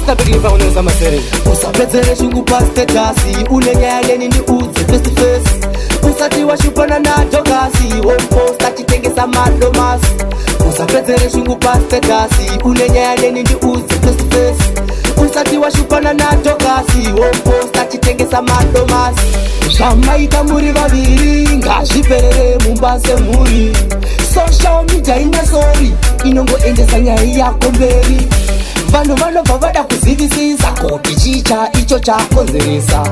Master begin for one sama sere. Usapezere shungu paste tasi, unenyaya neni ndi uze face to face. Usati washupana na jogasi, womposta chitengesa madomas. Usapezere shungu paste tasi, unenyaya neni ndi uze face to face. Usati washupana na jogasi, womposta chitengesa madomas. Jamaika muri vaviri, ngazviperere mumbase muri. Social media ina sorry, inongo endesa nyaya yako mberi. Vanhu vanobva vada kuzivisisa kuti chicha icho chakonzeresa.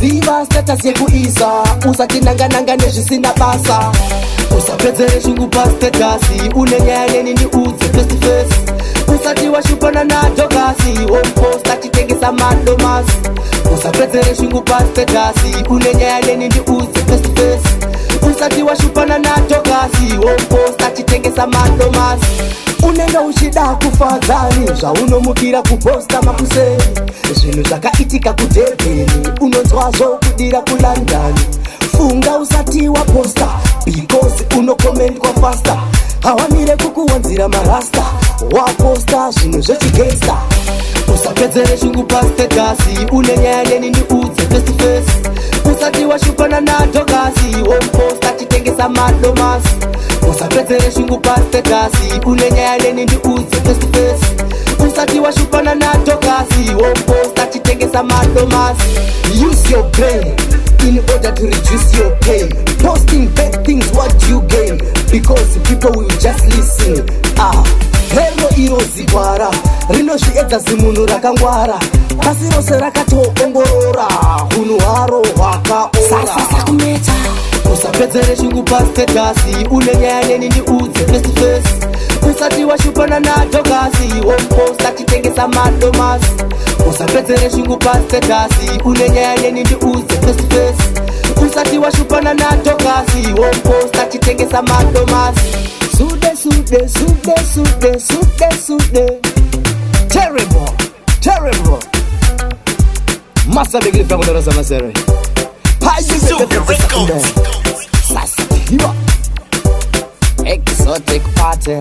Ziva status yekuisa, usati nanga nezvisina basa. Usapedzere shungu pastatasi, unenyaya neni ndi udze face to face. Usati washupana na jogasi, womposta chitengesa madomas. Usapedzere shungu pastatasi, unenyaya neni ndi udze face to face. Usati washupana na jogasi, womposta chitengesa madomas. Unenge uchida kufadzani, zvaunomukira kuposta makuseni. Zvinhu zvakaitika kuDurban, unonzwazvo kudira kuLondon. Funga usati waposta, because unokomendwa fasta. Hawamire kukuwanzira marasta, waposta zvinhu zvechigangsta. Usapedzere shungu pastatasi, unenyaya neni ndi udze face to face. Usati washupana na jogasi, womposta chitengesa madomas. Usapedzere shungu pastatasi, unenyaya neni ndi udze face to face. Usati washupana na jogasi, womposta chitengesa madomas. Use your brain in order to reduce your pain. Posting bad things, what you gain? Because people will just listen. Hero irozigwara, rinozviedza zimunhu rakangwara. Pasi rose rakatoongorora, hunhu hwaro hwakaora. Sasa kumeta. Usapedzere shungu pastatasi, unenyaya neni ndi udze face to face. Usati washupana na jogasi, womposta chitengesa madomas. Usapedzere shungu pastatasi, unenyaya neni ndi udze face to face. Usati washupana na jogasi, womposta chitengesa madomas. Sude. Terrible. Master begin from the Rosa Masere. Super Records. Exotic party.